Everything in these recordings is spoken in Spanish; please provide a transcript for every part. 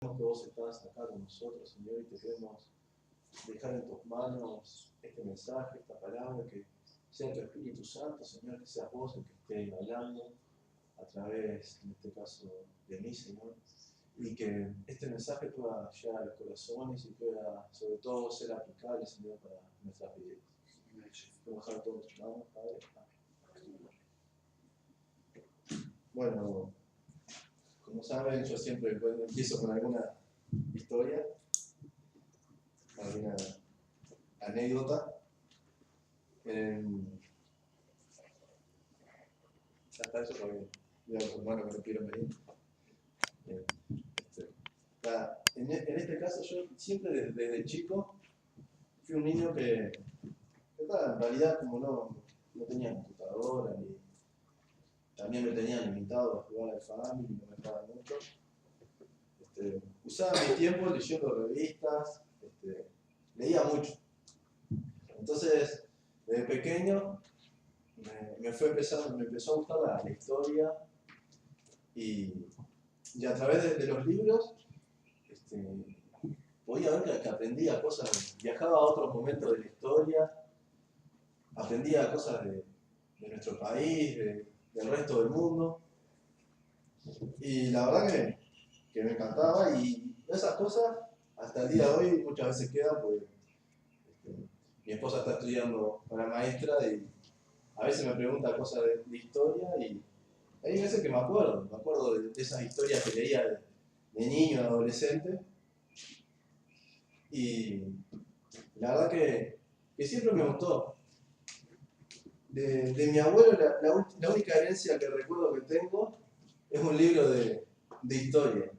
Que vos estás acá con nosotros, Señor, y te queremos dejar en tus manos este mensaje, esta palabra, que sea tu Espíritu Santo, Señor, que seas vos el que esté hablando a través, en este caso, de mí, Señor, y que este mensaje pueda llegar a los corazones y pueda, sobre todo, ser aplicable, Señor, para nuestras vidas. Quiero dejar todo en tus manos, Padre. Bueno, como saben, yo siempre empiezo con alguna historia, alguna anécdota. Ya está eso porque ya los hermanos que no quieren venir. En este caso, yo siempre desde chico fui un niño que en realidad, como no tenía computadora, ni también me tenían limitado a jugar al Family, no me dejaban mucho. Usaba mi tiempo leyendo revistas, leía mucho. Entonces, desde pequeño me empezó a gustar la historia y a través de los libros podía ver que aprendía cosas, viajaba a otros momentos de la historia, aprendía cosas de nuestro país, del resto del mundo, y la verdad que me encantaba, y esas cosas hasta el día de hoy muchas veces quedan, porque mi esposa está estudiando para maestra y a veces me pregunta cosas de historia, y hay veces que me acuerdo de esas historias que leía de niño, de adolescente, y la verdad que siempre me gustó. De mi abuelo, la única herencia que recuerdo que tengo es un libro de historia.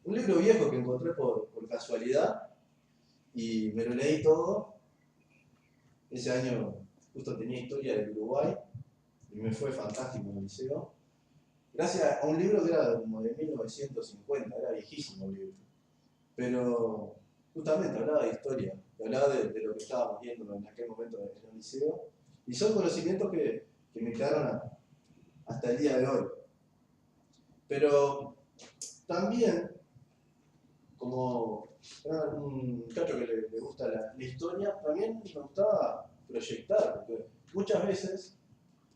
Un libro viejo que encontré por casualidad y me lo leí todo. Ese año justo tenía historia del Uruguay y me fue fantástico en el liceo. Gracias a un libro que era como de 1950, era viejísimo el libro. Pero justamente hablaba de historia, hablaba de lo que estábamos viendo en aquel momento en el liceo. Y son conocimientos que me quedaron hasta el día de hoy. Pero también, como un muchacho que le gusta la historia, también me gustaba proyectar, porque muchas veces,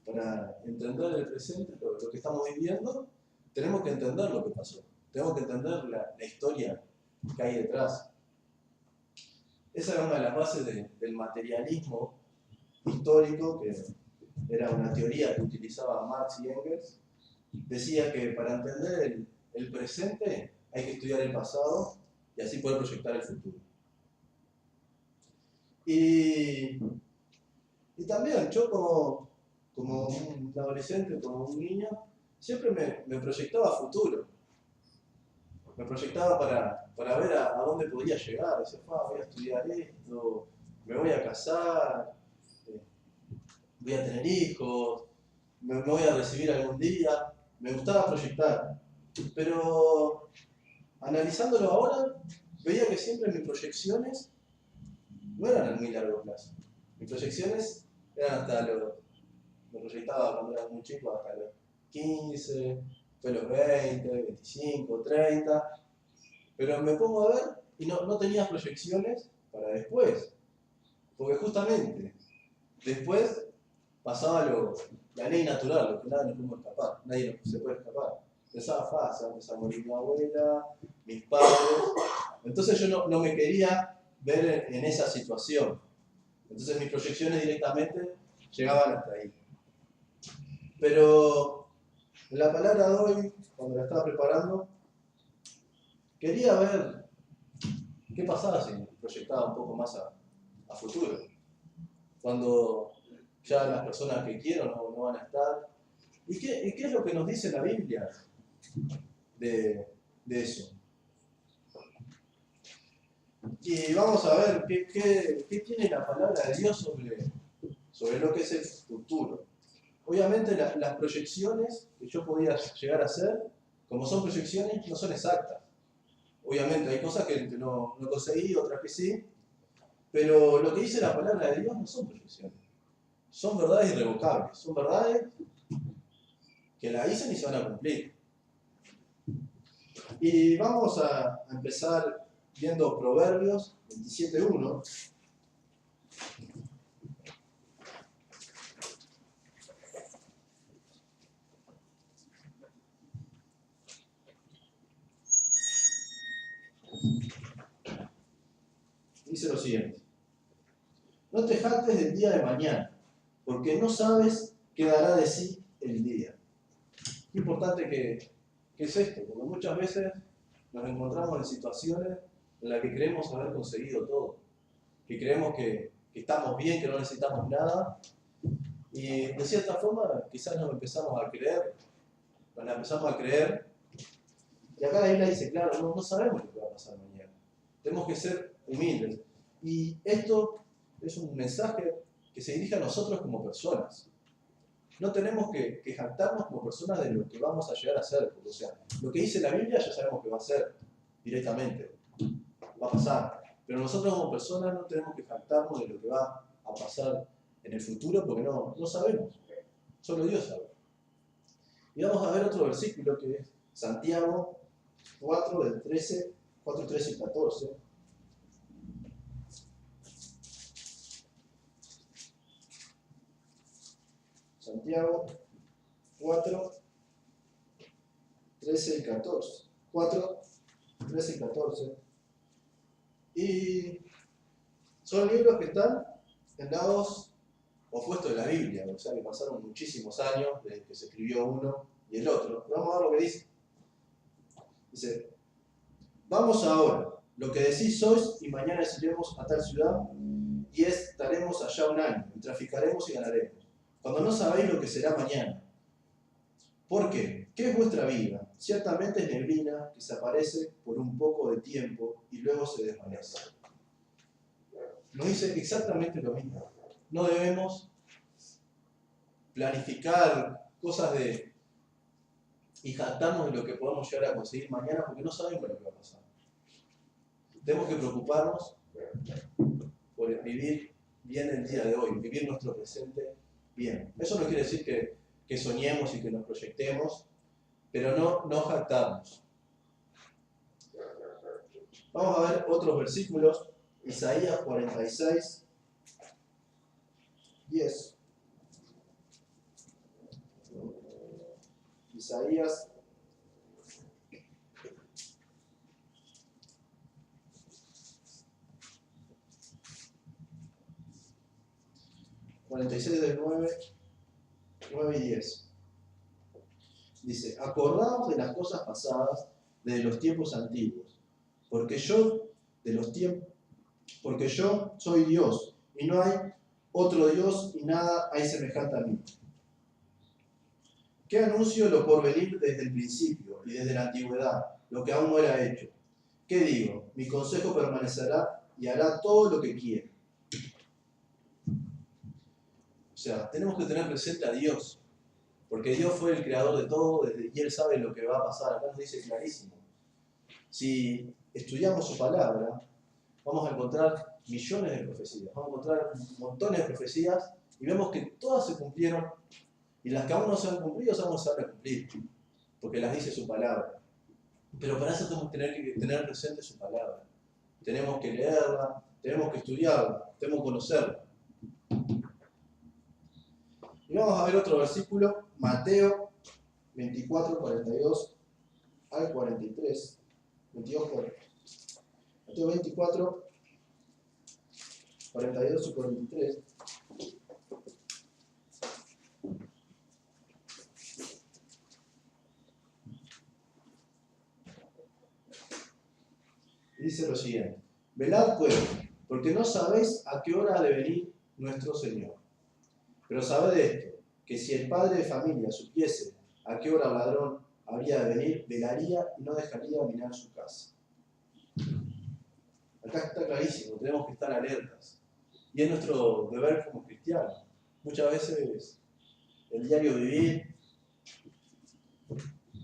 para entender el presente, lo que estamos viviendo, tenemos que entender lo que pasó, tenemos que entender la historia que hay detrás. Esa era una de las bases del materialismo histórico, que era una teoría que utilizaban Marx y Engels. Decía que para entender el presente hay que estudiar el pasado y así poder proyectar el futuro. Y también yo como un adolescente, como un niño, siempre me proyectaba a futuro. Me proyectaba para ver a dónde podía llegar. Decía, voy a estudiar esto, me voy a casar, voy a tener hijos, me voy a recibir algún día. Me gustaba proyectar. Pero analizándolo ahora, veía que siempre mis proyecciones no eran a muy largo plazo. Mis proyecciones eran me proyectaba cuando era muy chico hasta los 15, después los 20, 25, 30. Pero me pongo a ver y no tenía proyecciones para después. Porque justamente después pasaba la ley natural, lo que nada nos podemos escapar, nadie se puede escapar. Empezaba se empezaba a morir mi abuela, mis padres. Entonces yo no me quería ver en esa situación. Entonces mis proyecciones directamente llegaban hasta ahí. Pero en la palabra de hoy, cuando la estaba preparando, quería ver qué pasaba si proyectaba un poco más a futuro. Cuando ya las personas que quiero no van a estar. ¿Y qué es lo que nos dice la Biblia de eso? Y vamos a ver qué tiene la palabra de Dios sobre lo que es el futuro. Obviamente las proyecciones que yo podía llegar a hacer, como son proyecciones, no son exactas. Obviamente hay cosas que no conseguí, otras que sí, pero lo que dice la palabra de Dios no son proyecciones. Son verdades irrevocables, son verdades que la dicen y se van a cumplir. Y vamos a empezar viendo Proverbios 27:1. Dice lo siguiente: no te jactes del día de mañana, porque no sabes qué dará de sí el día. Qué importante que es esto, porque muchas veces nos encontramos en situaciones en las que creemos haber conseguido todo, que creemos que estamos bien, que no necesitamos nada, y de cierta forma quizás nos empezamos a creer, y acá la Biblia dice, claro, no sabemos lo que va a pasar mañana, tenemos que ser humildes, y esto es un mensaje que se dirige a nosotros como personas. No tenemos que jactarnos como personas de lo que vamos a llegar a ser, porque, o sea, lo que dice la Biblia ya sabemos que va a ser directamente, va a pasar, pero nosotros como personas no tenemos que jactarnos de lo que va a pasar en el futuro porque no sabemos, solo Dios sabe. Y vamos a ver otro versículo que es Santiago 4, del 13, 4, 13 y 14. Santiago 4, 13 y 14. 4, 13 y 14. Y son libros que están en lados opuestos de la Biblia, o sea que pasaron muchísimos años desde que se escribió uno y el otro. Vamos a ver lo que dice. Dice, vamos ahora, lo que decís sois, y mañana iremos a tal ciudad, y estaremos allá un año, y traficaremos y ganaremos, cuando no sabéis lo que será mañana. ¿Por qué? ¿Qué es vuestra vida? Ciertamente es neblina que se aparece por un poco de tiempo y luego se desvanece. Nos dice exactamente lo mismo. No debemos planificar cosas y jactarnos de lo que podamos llegar a conseguir mañana porque no sabemos lo que va a pasar. Tenemos que preocuparnos por vivir bien el día de hoy, vivir nuestro presente bien. Eso no quiere decir que soñemos y que nos proyectemos, pero no jactarnos. Vamos a ver otros versículos. Isaías 46, 10. Isaías 46 del 9 y 10. Dice, acordaos de las cosas pasadas, de los tiempos antiguos, porque yo soy Dios, y no hay otro Dios, y nada hay semejante a mí. ¿Qué anuncio lo por venir desde el principio y desde la antigüedad, lo que aún no era hecho? ¿Qué digo? Mi consejo permanecerá y hará todo lo que quiere. O sea, tenemos que tener presente a Dios, porque Dios fue el creador de todo y Él sabe lo que va a pasar. Acá nos dice clarísimo. Si estudiamos su palabra, vamos a encontrar millones de profecías, vamos a encontrar montones de profecías y vemos que todas se cumplieron y las que aún no se han cumplido se van a cumplir, porque las dice su palabra. Pero para eso tenemos que tener presente su palabra. Tenemos que leerla, tenemos que estudiarla, tenemos que conocerla. Y vamos a ver otro versículo, Mateo 24, 42 al 43. 22, Mateo 24, 42 y 43. Dice lo siguiente: velad pues, porque no sabéis a qué hora ha de venir nuestro Señor. Pero sabed esto, que si el padre de familia supiese a qué hora el ladrón habría de venir, velaría y no dejaría minar su casa. Acá está clarísimo, tenemos que estar alertas. Y es nuestro deber como cristianos. Muchas veces el diario vivir,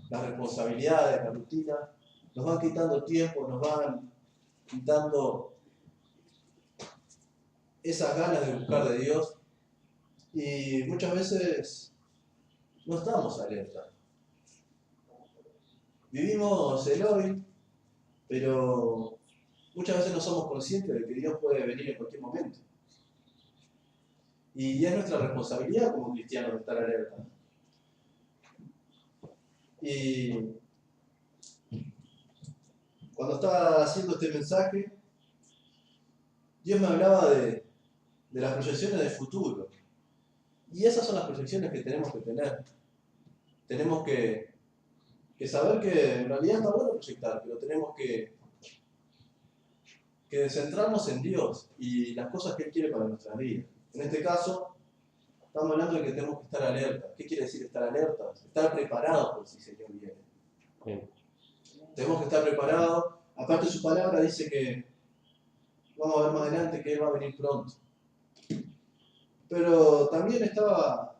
las responsabilidades, la rutina, nos van quitando tiempo, nos van quitando esas ganas de buscar de Dios y muchas veces no estamos alerta. Vivimos el hoy, pero muchas veces no somos conscientes de que Dios puede venir en cualquier momento. Y es nuestra responsabilidad como cristianos estar alerta. Y cuando estaba haciendo este mensaje, Dios me hablaba de las proyecciones del futuro. Y esas son las proyecciones que tenemos que tener. Tenemos que saber que en realidad está bueno proyectar, pero tenemos que centrarnos en Dios y las cosas que Él quiere para nuestras vidas. En este caso, estamos hablando de que tenemos que estar alerta. ¿Qué quiere decir estar alerta? Estar preparados por si el Señor viene. Bien. Tenemos que estar preparados. Aparte su palabra dice que, vamos a ver más adelante, que Él va a venir pronto. Pero también estaba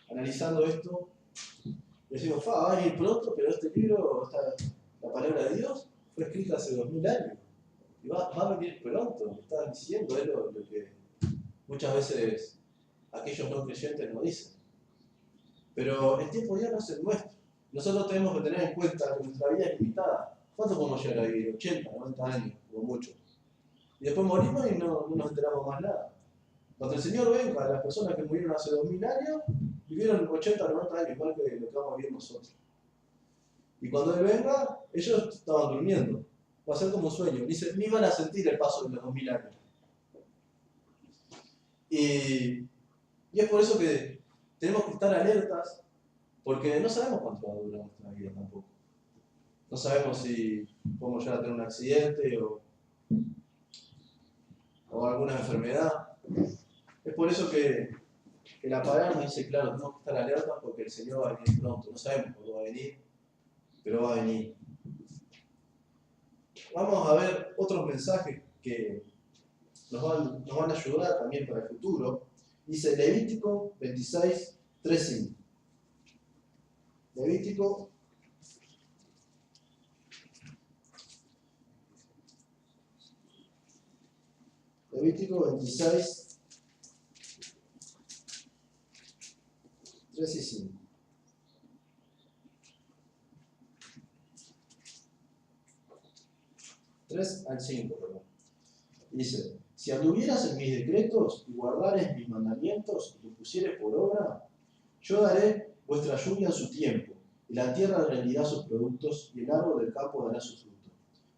analizando esto y decimos, va a venir pronto, pero este libro, la palabra de Dios, fue escrita hace 2000 años. Y va a venir pronto, me está diciendo, es lo que muchas veces aquellos no creyentes nos dicen. Pero el tiempo ya no es el nuestro. Nosotros tenemos que tener en cuenta que nuestra vida es limitada. ¿Cuánto podemos llegar a vivir? 80, 90 años, como mucho. Y después morimos y no nos enteramos más nada. Cuando el Señor venga, las personas que murieron hace 2000 años vivieron 80, 90 años, igual que lo que vamos a vivir nosotros. Y cuando Él venga, ellos estaban durmiendo. Va a ser como un sueño. Ni van a sentir el paso de los 2000 años. Y es por eso que tenemos que estar alertas, porque no sabemos cuánto va a durar nuestra vida tampoco. No sabemos si podemos llegar a tener un accidente o alguna enfermedad. Es por eso que la palabra nos dice, claro, tenemos que estar alertas porque el Señor va a venir pronto. No sabemos cuándo va a venir, pero va a venir. Vamos a ver otros mensajes que nos van a ayudar también para el futuro. Dice Levítico 26, 3, 5. Levítico 26, 3 y 5. Al 5, perdón. Dice, si anduvieras en mis decretos y guardares mis mandamientos y los pusieres por obra, yo daré vuestra lluvia en su tiempo, y la tierra rendirá sus productos, y el árbol del campo dará su fruto.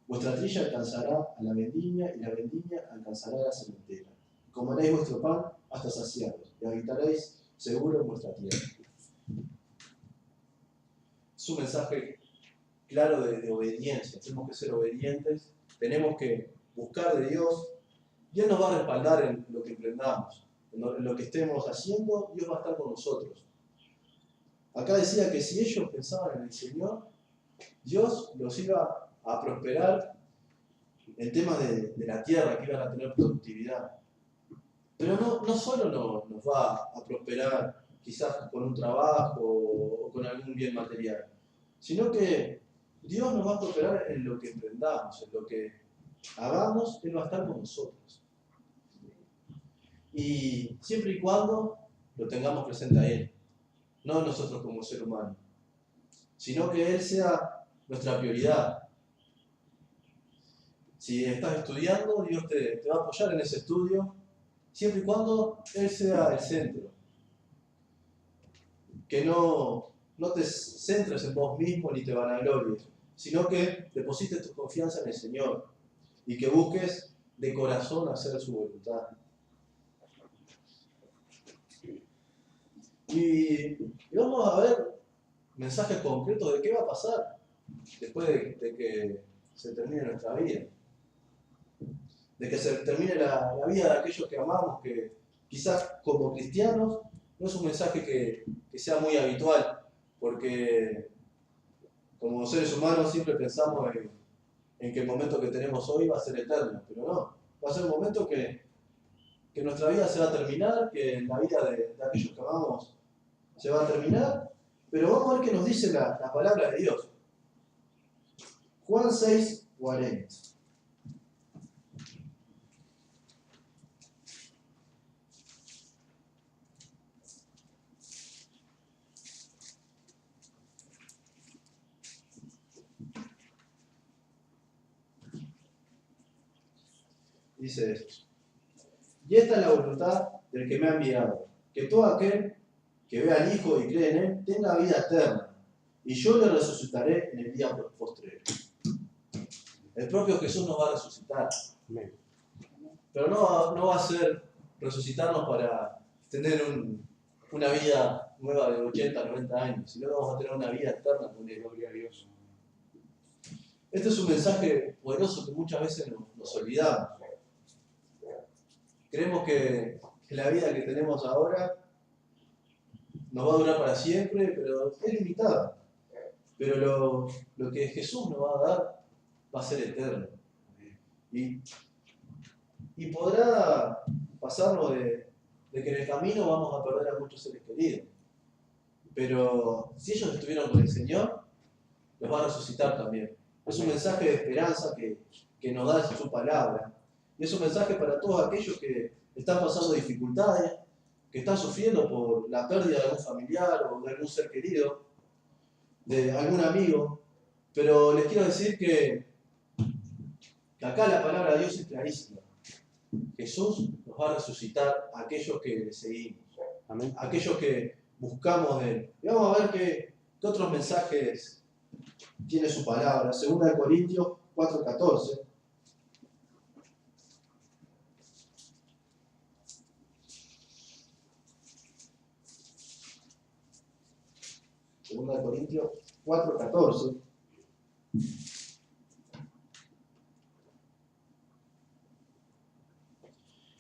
Vuestra trilla alcanzará a la vendimia, y la vendimia alcanzará a la cementera. Comeréis vuestro pan hasta saciaros, y habitaréis seguro en vuestra tierra. Es un mensaje claro de obediencia. Tenemos que ser obedientes, tenemos que buscar de Dios, y Él nos va a respaldar en lo que emprendamos, en lo que estemos haciendo. Dios va a estar con nosotros. Acá decía que si ellos pensaban en el Señor, Dios los iba a prosperar en temas de la tierra, que iban a tener productividad. Pero no solo nos va a prosperar quizás con un trabajo o con algún bien material, sino que Dios nos va a prosperar en lo que emprendamos, en lo que hagamos. Él va a estar con nosotros. Y siempre y cuando lo tengamos presente a Él, no nosotros como ser humano, sino que Él sea nuestra prioridad. Si estás estudiando, Dios te va a apoyar en ese estudio, siempre y cuando Él sea el centro. Que no te centres en vos mismo ni te vanaglories, sino que deposites tu confianza en el Señor y que busques de corazón hacer su voluntad. Y vamos a ver mensajes concretos de qué va a pasar después de que se termine nuestra vida. De que se termine la vida de aquellos que amamos, que quizás como cristianos no es un mensaje que sea muy habitual, porque como seres humanos siempre pensamos en que el momento que tenemos hoy va a ser eterno, pero no, va a ser un momento que nuestra vida se va a terminar, que la vida de aquellos que amamos se va a terminar, pero vamos a ver qué nos dice la palabra de Dios. Juan 6, 40. Dice esto. Y esta es la voluntad del que me ha enviado, que todo aquel que vea al Hijo y cree en Él tenga vida eterna, y yo le resucitaré en el día postrero. El propio Jesús nos va a resucitar. Pero no va a ser resucitarnos para tener una vida nueva de 80, 90 años, sino que vamos a tener una vida eterna con Él. Gloria a Dios. Este es un mensaje poderoso que muchas veces nos olvidamos. Creemos que la vida que tenemos ahora nos va a durar para siempre, pero es limitada. Pero lo que Jesús nos va a dar va a ser eterno. Y podrá pasarnos de que en el camino vamos a perder a muchos seres queridos. Pero si ellos estuvieron con el Señor, los va a resucitar también. Es un mensaje de esperanza que nos da su palabra. Y es un mensaje para todos aquellos que están pasando dificultades, que están sufriendo por la pérdida de algún familiar o de algún ser querido, de algún amigo. Pero les quiero decir que acá la palabra de Dios es clarísima. Jesús nos va a resucitar a aquellos que le seguimos, amén, a aquellos que buscamos de Él. Y vamos a ver qué otros mensajes tiene su palabra. 2 Corintios 4:14. 2 Corintios 4:14.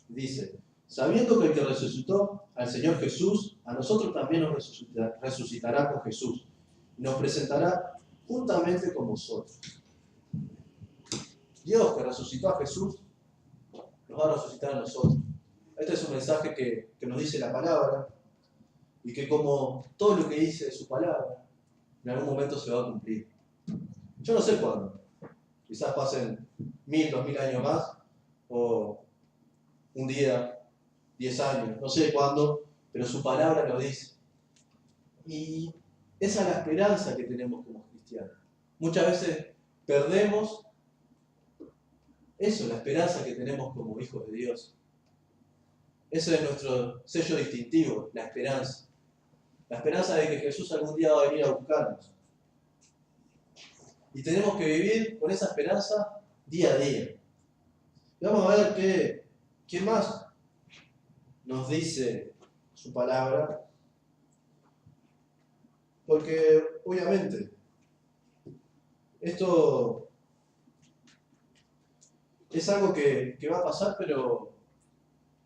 Dice, sabiendo que el que resucitó al Señor Jesús, a nosotros también nos resucitará con Jesús y nos presentará juntamente con vosotros. Dios que resucitó a Jesús, nos va a resucitar a nosotros. Este es un mensaje que nos dice la palabra y que como todo lo que dice su palabra, en algún momento se va a cumplir. Yo no sé cuándo. Quizás pasen 1000, 2000 años más o un día, 10 años, no sé cuándo, pero su palabra lo dice. Y esa es la esperanza que tenemos como cristianos. Muchas veces perdemos eso, la esperanza que tenemos como hijos de Dios. Ese es nuestro sello distintivo, la esperanza. La esperanza de que Jesús algún día va a venir a buscarnos. Y tenemos que vivir con esa esperanza día a día. Y vamos a ver qué más nos dice su palabra. Porque, obviamente, esto es algo que va a pasar, pero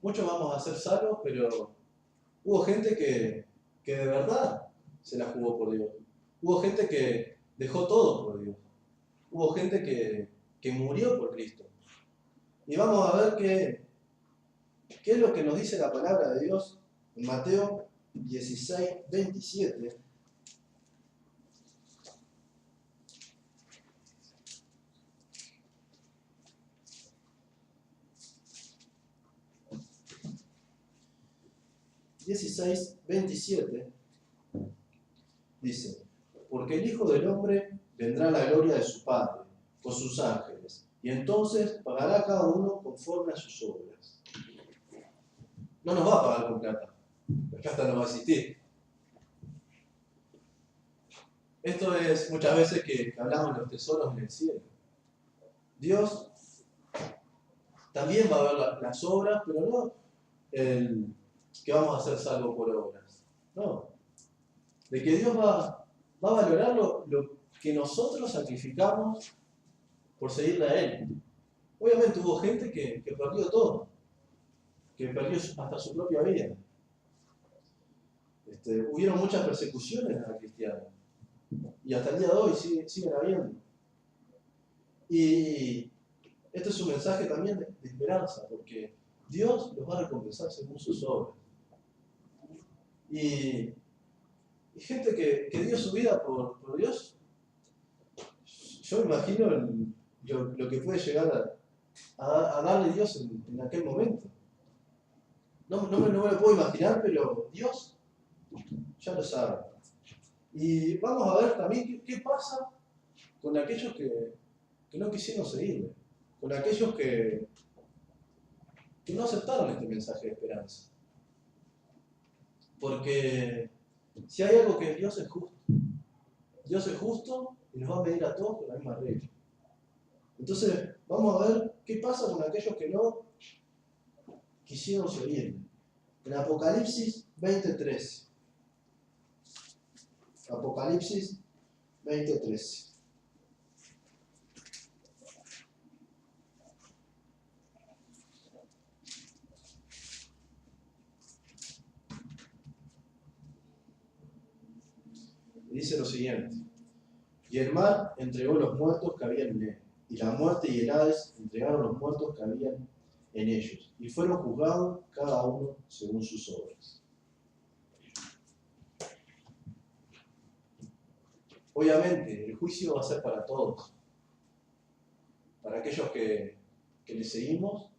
muchos vamos a ser salvos, pero hubo gente que de verdad se la jugó por Dios. Hubo gente que dejó todo por Dios. Hubo gente que murió por Cristo. Y vamos a ver qué es lo que nos dice la palabra de Dios en Mateo 16:27. Dice, porque el Hijo del Hombre vendrá a la gloria de su Padre con sus ángeles, y entonces pagará a cada uno conforme a sus obras. No nos va a pagar con plata, la plata no va a existir. Esto es muchas veces que hablamos de los tesoros en el cielo. Dios también va a ver las obras, pero no que vamos a ser salvos por obras. No. De que Dios va a valorar lo que nosotros sacrificamos por seguirle a Él. Obviamente hubo gente que perdió todo, que perdió hasta su propia vida. Hubieron muchas persecuciones a los cristianos. Y hasta el día de hoy siguen habiendo. Y este es un mensaje también de esperanza, porque Dios los va a recompensar según sus obras. Y gente que dio su vida por Dios, yo me imagino lo que puede llegar a darle Dios en aquel momento. No me lo puedo imaginar, pero Dios ya lo sabe. Y vamos a ver también qué pasa con aquellos que no quisieron seguirle, con aquellos que que no aceptaron este mensaje de esperanza. Porque si hay algo que Dios es justo. Dios es justo y nos va a medir a todos con la misma regla. Entonces, vamos a ver qué pasa con aquellos que no quisieron seguir. En Apocalipsis 20:13. Apocalipsis 20:13. Dice lo siguiente: y el mar entregó los muertos que habían en él, y la muerte y el Hades entregaron los muertos que habían en ellos, y fueron juzgados cada uno según sus obras. Obviamente, el juicio va a ser para todos, para aquellos que le seguimos,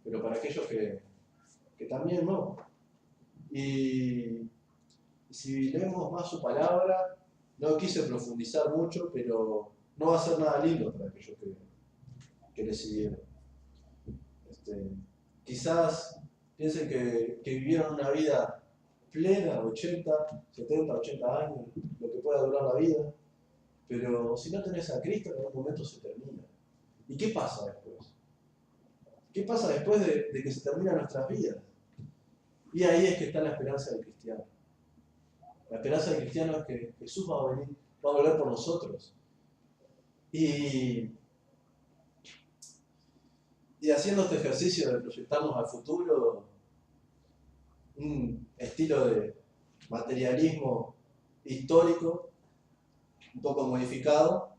pero para aquellos que también no. Y si leemos más su palabra, no quise profundizar mucho, pero no va a ser nada lindo para aquellos que le siguieron. Quizás piensen que vivieron una vida plena, 80, 70, 80 años, lo que pueda durar la vida, pero si no tenés a Cristo, en algún momento se termina. ¿Y qué pasa después? ¿Qué pasa después de que se terminan nuestras vidas? Y ahí es que está la esperanza del cristiano. La esperanza del cristiano es que Jesús va a venir, va a volver por nosotros. Y haciendo este ejercicio de proyectarnos al futuro, un estilo de materialismo histórico, un poco modificado,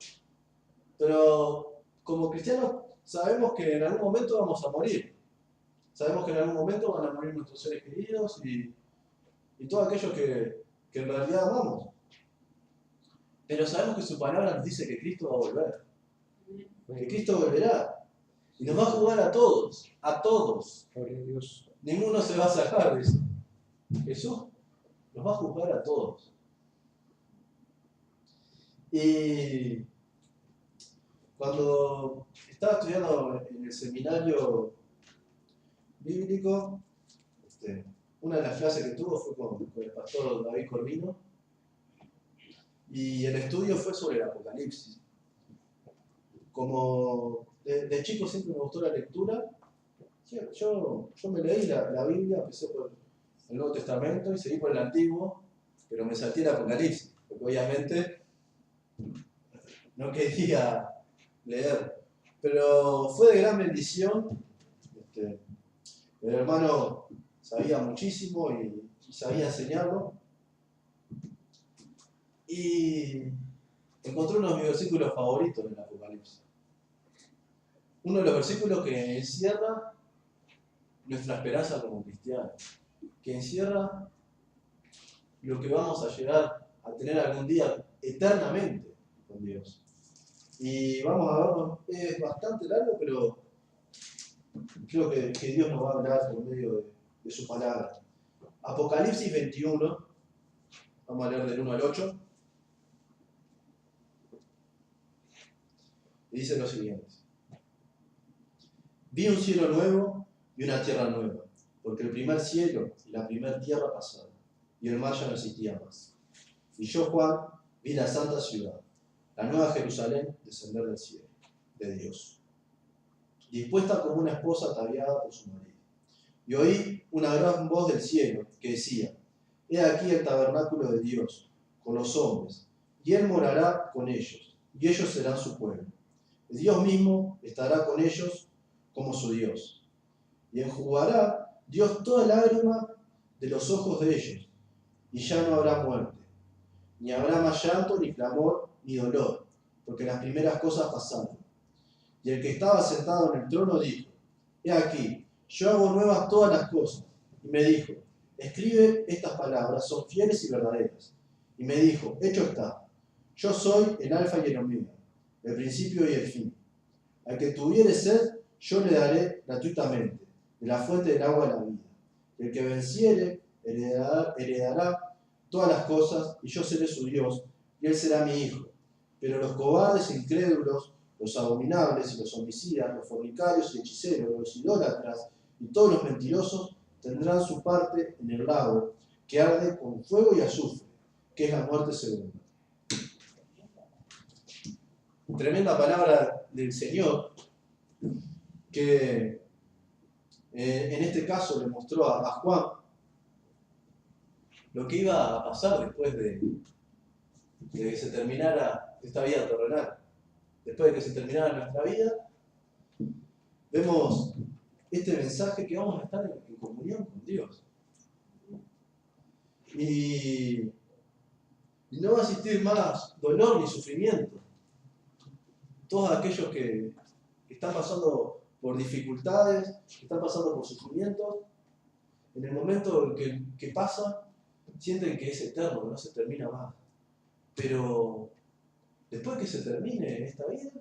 pero como cristianos sabemos que en algún momento vamos a morir. Sabemos que en algún momento van a morir nuestros seres queridos y todos aquellos que en realidad amamos. Pero sabemos que su palabra nos dice que Cristo va a volver. Que Cristo volverá. Y nos va a juzgar a todos. A todos. Ninguno se va a sacar de eso. Jesús nos va a juzgar a todos. Y cuando estaba estudiando en el seminario bíblico, una de las clases que tuvo fue con el pastor David Corvino, y el estudio fue sobre el Apocalipsis. Como de chico siempre me gustó la lectura, yo me leí la Biblia, empecé por el Nuevo Testamento y seguí por el Antiguo, pero me salté el Apocalipsis, porque obviamente no quería leer. Pero fue de gran bendición. El hermano sabía muchísimo y sabía enseñarlo. Y encontré uno de mis versículos favoritos en el Apocalipsis. Uno de los versículos que encierra nuestra esperanza como cristianos, que encierra lo que vamos a llegar a tener algún día eternamente con Dios. Y vamos a verlo, es bastante largo, pero creo que Dios nos va a hablar por medio de su palabra. Apocalipsis 21, vamos a leer del 1 al 8. Y dice lo siguiente: vi un cielo nuevo y una tierra nueva, porque el primer cielo y la primera tierra pasaron, y el mar ya no existía más. Y yo, Juan, vi la santa ciudad, la nueva Jerusalén, descender del cielo, de Dios, dispuesta como una esposa ataviada por su marido. Y oí una gran voz del cielo que decía: he aquí el tabernáculo de Dios con los hombres, y Él morará con ellos, y ellos serán su pueblo. Dios mismo estará con ellos como su Dios. Y enjugará Dios toda lágrima de los ojos de ellos, y ya no habrá muerte, ni habrá más llanto, ni clamor, ni dolor, porque las primeras cosas pasaron. Y el que estaba sentado en el trono dijo: he aquí, yo hago nuevas todas las cosas. Y me dijo: escribe estas palabras, son fieles y verdaderas. Y me dijo: hecho está, yo soy el alfa y el omega, el principio y el fin. Al que tuviere sed, yo le daré gratuitamente de la fuente del agua de la vida. El que venciere heredará todas las cosas, y yo seré su Dios, y él será mi hijo. Pero los cobardes e incrédulos, los abominables y los homicidas, los fornicarios y hechiceros, los idólatras y todos los mentirosos tendrán su parte en el lago que arde con fuego y azufre, que es la muerte segunda. Tremenda palabra del Señor que en este caso le mostró a Juan lo que iba a pasar después de que se terminara esta vida terrenal. Después de que se terminara nuestra vida, vemos este mensaje que vamos a estar en comunión con Dios. Y no va a existir más dolor ni sufrimiento. Todos aquellos que están pasando por dificultades, que están pasando por sufrimientos, en el momento que pasa, sienten que es eterno, que no se termina más. Pero después que se termine esta vida,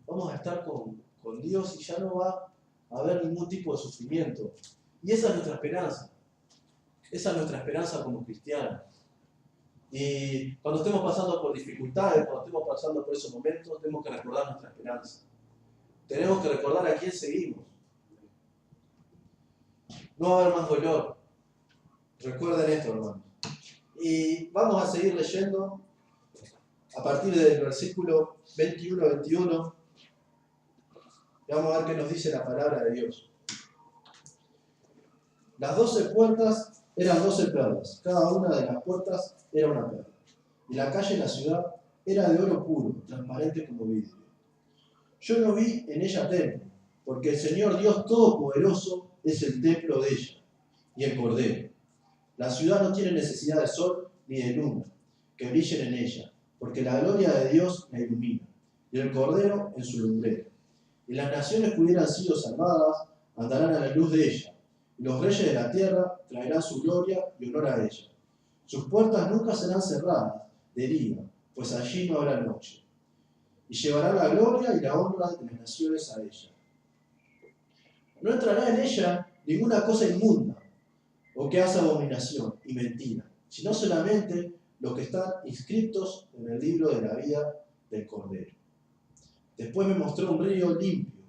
vamos a estar con Dios y ya no va a haber ningún tipo de sufrimiento. Y esa es nuestra esperanza. Esa es nuestra esperanza como cristianos. Y cuando estemos pasando por dificultades, cuando estemos pasando por esos momentos, tenemos que recordar nuestra esperanza. Tenemos que recordar a quién seguimos. No va a haber más dolor. Recuerden esto, hermanos. Y vamos a seguir leyendo a partir del versículo 21-21. Y vamos a ver qué nos dice la palabra de Dios. Las 12 puertas eran 12 perlas. Cada una de las puertas era una perla. Y la calle de la ciudad era de oro puro, transparente como vidrio. Yo no vi en ella templo, porque el Señor Dios Todopoderoso es el templo de ella, y el Cordero. La ciudad no tiene necesidad de sol ni de luna, que brillen en ella, porque la gloria de Dios la ilumina, y el Cordero en su lumbrera. Y las naciones que hubieran sido salvadas andarán a la luz de ella, y los reyes de la tierra traerán su gloria y honor a ella. Sus puertas nunca serán cerradas de día, pues allí no habrá noche. Y llevará la gloria y la honra de las naciones a ella. No entrará en ella ninguna cosa inmunda, o que hace abominación y mentira, sino solamente los que están inscritos en el libro de la vida del Cordero. Después me mostró un río limpio,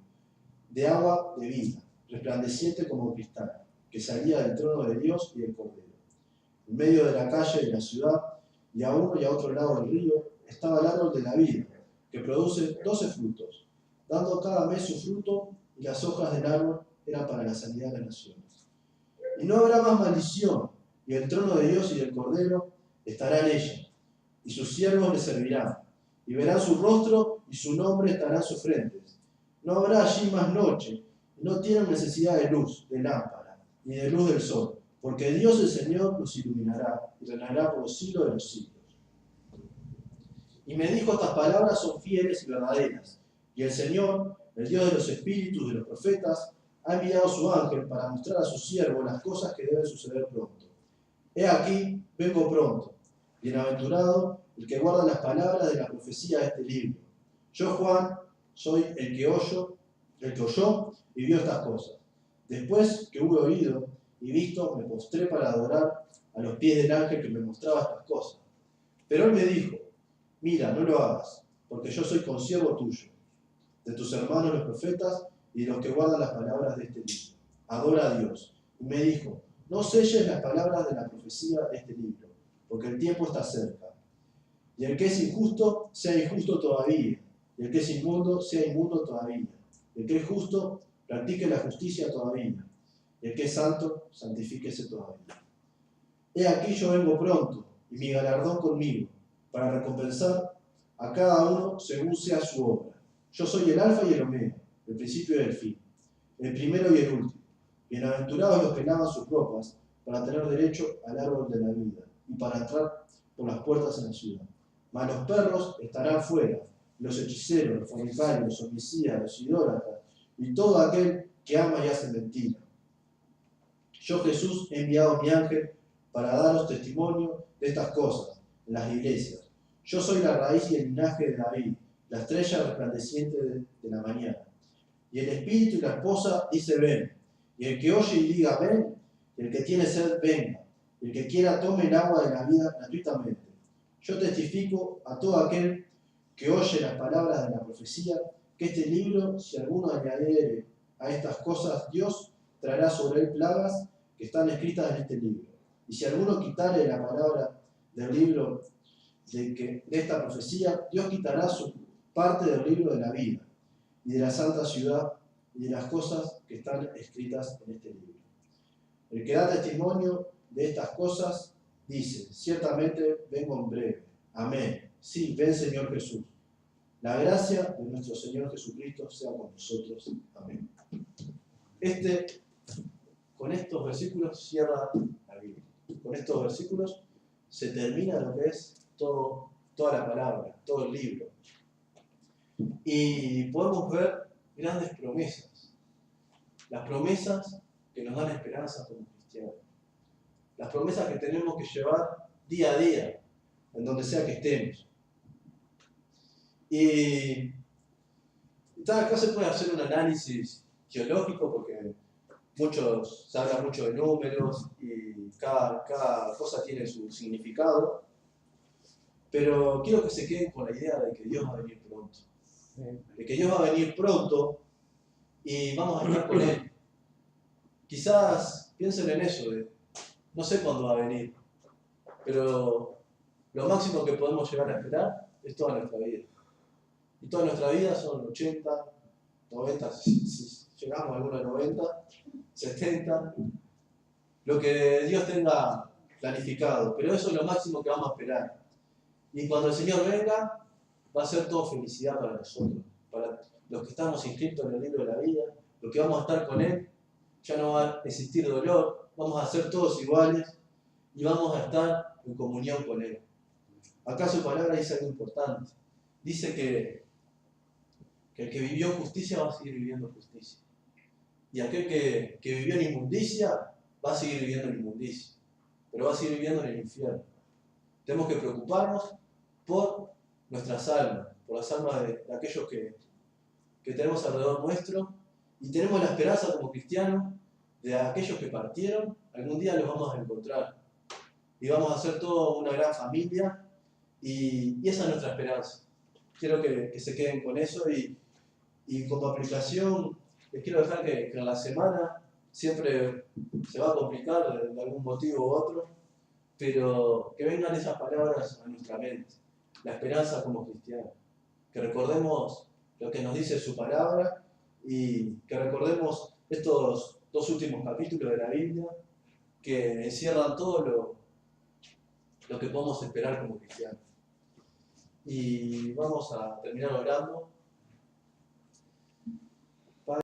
de agua de vida, resplandeciente como cristal, que salía del trono de Dios y del Cordero. En medio de la calle de la ciudad, y a uno y a otro lado del río, estaba el árbol de la vida, que produce 12 frutos, dando cada mes su fruto, y las hojas del árbol eran para la sanidad de las naciones. Y no habrá más maldición, y el trono de Dios y del Cordero estará en ella, y sus siervos le servirán, y verán su rostro, y su nombre estará en sus frentes. No habrá allí más noche, y no tienen necesidad de luz, de lámpara, ni de luz del sol, porque Dios el Señor los iluminará, y reinará por los siglos de los siglos. Y me dijo, estas palabras son fieles y verdaderas, y el Señor, el Dios de los espíritus de los profetas, ha enviado su ángel para mostrar a su siervo las cosas que deben suceder pronto. He aquí, vengo pronto. Bienaventurado el que guarda las palabras de la profecía de este libro. Yo, Juan, soy el que oyó y vio estas cosas. Después que hube oído y visto, me postré para adorar a los pies del ángel que me mostraba estas cosas. Pero él me dijo, mira, no lo hagas, porque yo soy consiervo tuyo, de tus hermanos los profetas y de los que guardan las palabras de este libro. Adora a Dios. Y me dijo, no selles las palabras de la profecía de este libro, porque el tiempo está cerca. Y el que es injusto, sea injusto todavía. Y el que es inmundo, sea inmundo todavía. Y el que es justo, practique la justicia todavía. Y el que es santo, santifíquese todavía. He aquí yo vengo pronto, y mi galardón conmigo, para recompensar a cada uno según sea su obra. Yo soy el alfa y el omega, el principio y el fin, el primero y el último. Bienaventurados los que lavan sus ropas, para tener derecho al árbol de la vida, y para entrar por las puertas en la ciudad. Mas los perros estarán fuera, los hechiceros, los fornicarios, los homicidas, los idólatras, y todo aquel que ama y hace mentira. Yo, Jesús, he enviado mi ángel para daros testimonio de estas cosas en las iglesias. Yo soy la raíz y el linaje de David, la estrella resplandeciente de la mañana. Y el espíritu y la esposa dice ven. Y el que oye y diga ven, y el que tiene sed venga. Y el que quiera tome el agua de la vida gratuitamente. Yo testifico a todo aquel que oye las palabras de la profecía, que este libro, si alguno añadiere a estas cosas, Dios traerá sobre él plagas que están escritas en este libro. Y si alguno quitare la palabra del libro de esta profecía, Dios quitará su parte del libro de la vida y de la santa ciudad y de las cosas que están escritas en este libro. El que da testimonio de estas cosas dice: ciertamente vengo en breve. Amén. Sí, ven Señor Jesús. La gracia de nuestro Señor Jesucristo sea con nosotros. Amén. Con estos versículos cierra la Biblia. Con estos versículos se termina lo que es toda la palabra, todo el libro. Y podemos ver grandes promesas. Las promesas que nos dan esperanza como cristianos. Las promesas que tenemos que llevar día a día, en donde sea que estemos. Y acá se puede hacer un análisis geológico porque se habla mucho de números y cada cosa tiene su significado, pero quiero que se queden con la idea de que Dios va a venir pronto. De que Dios va a venir pronto y vamos a estar con Él. Quizás piensen en eso, no sé cuándo va a venir, pero lo máximo que podemos llegar a esperar es toda nuestra vida. Y toda nuestra vida son 80, 90, si llegamos a algunos 90, 70, lo que Dios tenga planificado. Pero eso es lo máximo que vamos a esperar. Y cuando el Señor venga, va a ser todo felicidad para nosotros, para los que estamos inscritos en el libro de la vida, los que vamos a estar con Él. Ya no va a existir dolor, vamos a ser todos iguales y vamos a estar en comunión con Él. Acá su palabra dice algo importante. Dice que el que vivió en justicia va a seguir viviendo en justicia. Y aquel que vivió en inmundicia va a seguir viviendo en inmundicia, pero va a seguir viviendo en el infierno. Tenemos que preocuparnos por nuestras almas, por las almas de aquellos que tenemos alrededor nuestro, y tenemos la esperanza como cristianos de aquellos que partieron, algún día los vamos a encontrar. Y vamos a ser toda una gran familia, y esa es nuestra esperanza. Quiero que se queden con eso, y como aplicación les quiero dejar que en la semana siempre se va a complicar de algún motivo u otro, pero que vengan esas palabras a nuestra mente, la esperanza como cristianos, que recordemos lo que nos dice su palabra y que recordemos estos 2 últimos capítulos de la Biblia que encierran todo lo que podemos esperar como cristianos. Y vamos a terminar orando.